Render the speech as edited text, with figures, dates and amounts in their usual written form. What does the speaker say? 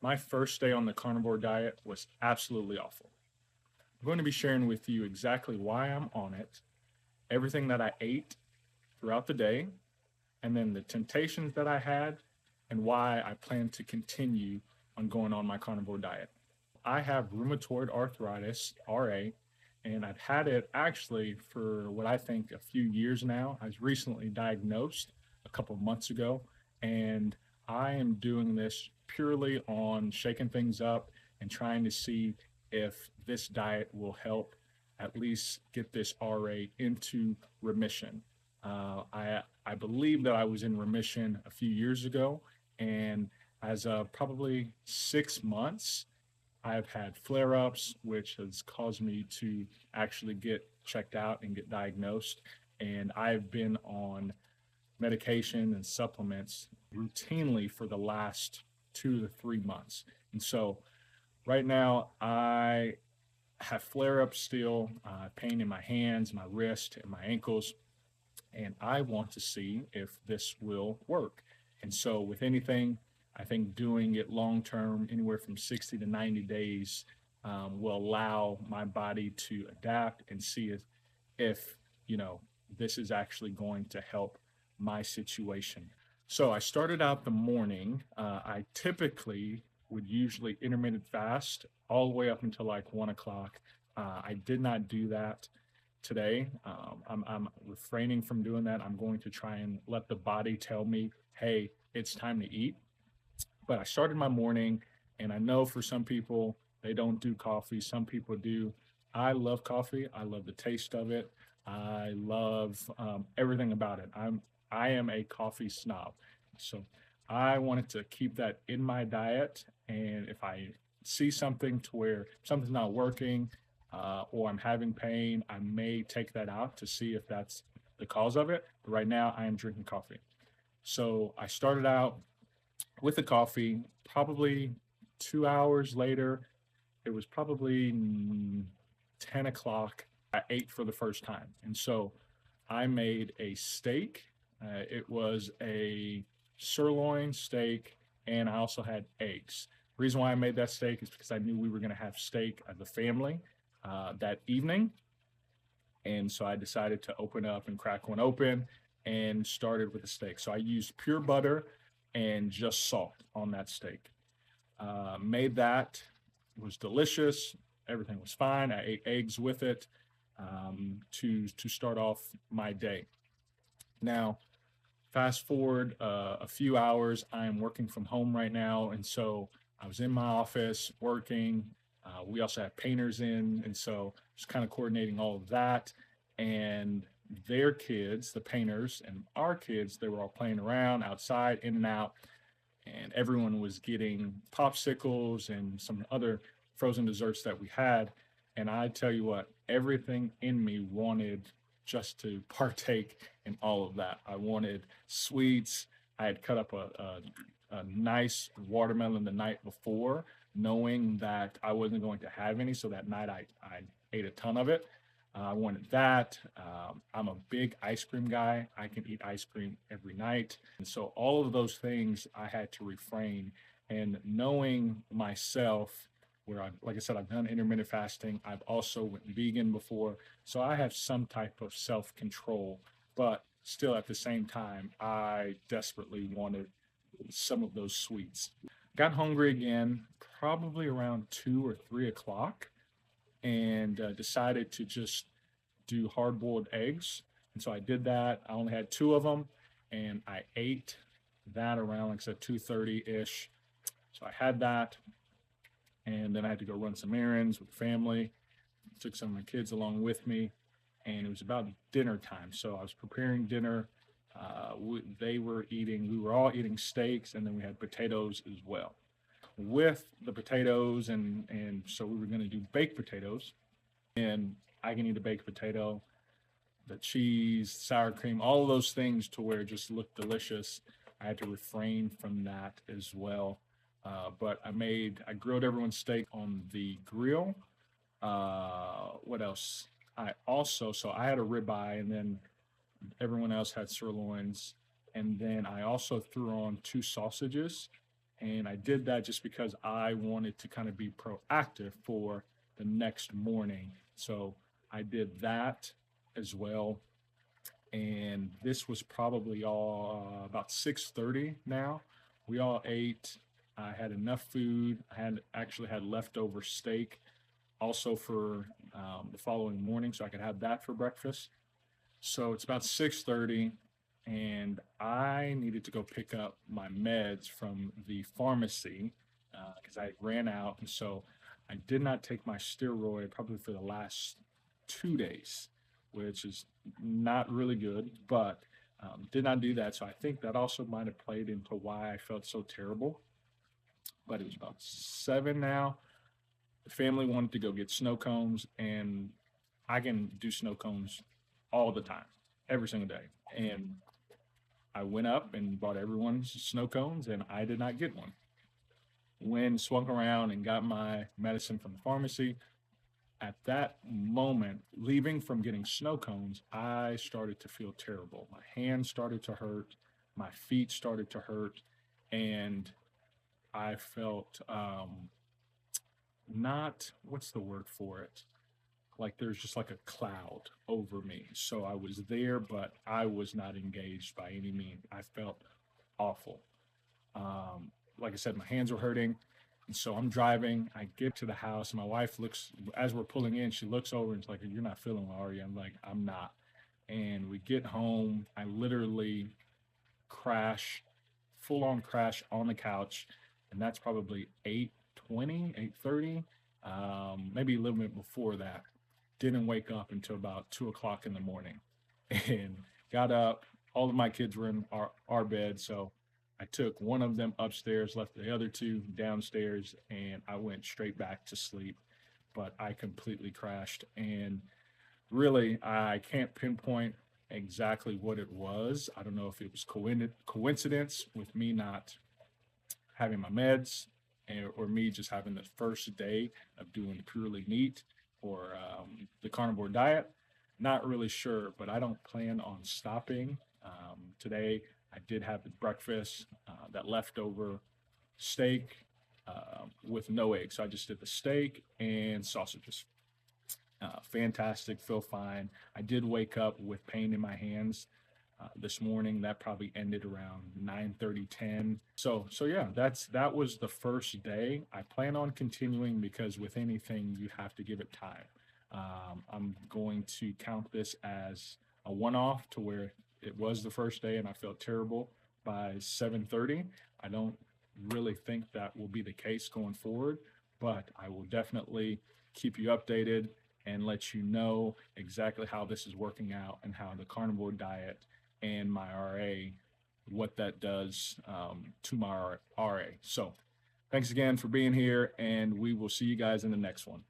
My first day on the carnivore diet was absolutely awful. I'm going to be sharing with you exactly why I'm on it, everything that I ate throughout the day, and then the temptations that I had, and why I plan to continue on going on my carnivore diet. I have rheumatoid arthritis, RA, and I've had it actually for what I think a few years now. I was recently diagnosed a couple of months ago, and I am doing this purely on shaking things up and trying to see if this diet will help at least get this RA into remission. I believe that I was in remission a few years ago, and as of probably 6 months, I've had flare ups, which has caused me to actually get checked out and get diagnosed. And I've been on medication and supplements routinely for the last 2 to 3 months. And so right now, I have flare ups still, pain in my hands, my wrist, and my ankles. And I want to see if this will work. And so, with anything, I think doing it long term, anywhere from 60 to 90 days, will allow my body to adapt and see if you know this is actually going to help my situation. So I started out the morning. I typically would usually intermittent fast all the way up until like 1 o'clock. I did not do that today. I'm refraining from doing that. I'm going to try and let the body tell me, hey, it's time to eat. But I started my morning, and I know for some people, they don't do coffee. Some people do. I love coffee. I love the taste of it. I love everything about it. I am a coffee snob, so I wanted to keep that in my diet. And if I see something to where something's not working, or I'm having pain, I may take that out to see if that's the cause of it. But right now, I am drinking coffee. So I started out with the coffee. Probably 2 hours later, it was probably 10 o'clock. I ate for the first time. And so I made a steak. It was a sirloin steak, and I also had eggs. The reason why I made that steak is because I knew we were going to have steak as a family that evening. And so I decided to open up and crack one open and started with the steak. So I used pure butter and just salt on that steak. Made that, it was delicious. Everything was fine. I ate eggs with it to start off my day. Now, fast forward a few hours, I am working from home right now, and so I was in my office working. We also have painters in, and so just kind of coordinating all of that. And their kids, the painters, and our kids, they were all playing around outside, in and out, and everyone was getting popsicles and some other frozen desserts that we had. And I tell you what, everything in me wanted just to partake in all of that. I wanted sweets. I had cut up a nice watermelon the night before, knowing that I wasn't going to have any. So that night I ate a ton of it. I wanted that. I'm a big ice cream guy. I can eat ice cream every night. And so all of those things I had to refrain. And knowing myself, where I, like I said, I've done intermittent fasting. I've also went vegan before. So I have some type of self control, but still at the same time, I desperately wanted some of those sweets. Got hungry again, probably around 2 or 3 o'clock, and decided to just do hard boiled eggs. And so I did that. I only had two of them, and I ate that around, like I said, 2:30 ish. So I had that, and then I had to go run some errands with family. Took some of my kids along with me, and it was about dinner time. So I was preparing dinner. They were eating. We were all eating steaks, and then we had potatoes as well. With the potatoes, and so we were going to do baked potatoes, and I can eat a baked potato, the cheese, sour cream, all of those things to where it just looked delicious. I had to refrain from that as well. But I grilled everyone's steak on the grill. What else? So I had a ribeye, and then everyone else had sirloins. And then I also threw on two sausages. And I did that just because I wanted to kind of be proactive for the next morning. So I did that as well. And this was probably all about 6:30 now. We all ate. I had enough food. I had actually had leftover steak also for the following morning, so I could have that for breakfast. So it's about 6:30, and I needed to go pick up my meds from the pharmacy because I ran out, and so I did not take my steroid probably for the last 2 days, which is not really good, but did not do that. So I think that also might have played into why I felt so terrible. But it was about 7 now. The family wanted to go get snow cones, and I can do snow cones all the time, every single day. And I went up and bought everyone's snow cones, and I did not get one. When swung around and got my medicine from the pharmacy, at that moment, leaving from getting snow cones, I started to feel terrible. My hands started to hurt, my feet started to hurt, and I felt not what's the word for it? Like there's just like a cloud over me. So I was there, but I was not engaged by any means. I felt awful. Like I said, my hands were hurting. And so I'm driving. I get to the house. And my wife looks, as we're pulling in, she looks over and it's like, "You're not feeling well, are you?" I'm like, "I'm not." And we get home. I literally crash, full on crash on the couch. And that's probably 8:20, 8:30, maybe a little bit before that. Didn't wake up until about 2 o'clock in the morning and got up. All of my kids were in our bed. So I took one of them upstairs, left the other two downstairs, and I went straight back to sleep. But I completely crashed. And really, I can't pinpoint exactly what it was. I don't know if it was coincidence with me not having my meds, or me just having the first day of doing purely meat or the carnivore diet. Not really sure, but I don't plan on stopping. Today, I did have breakfast, that leftover steak with no eggs. So I just did the steak and sausages. Fantastic, feel fine. I did wake up with pain in my hands this morning. That probably ended around 9:30, 10. So yeah, that was the first day. I plan on continuing because with anything you have to give it time. I'm going to count this as a one-off to where it was the first day and I felt terrible by 7:30. I don't really think that will be the case going forward, but I will definitely keep you updated and let you know exactly how this is working out and how the carnivore diet and my RA, what that does to my RA. So thanks again for being here, and we will see you guys in the next one.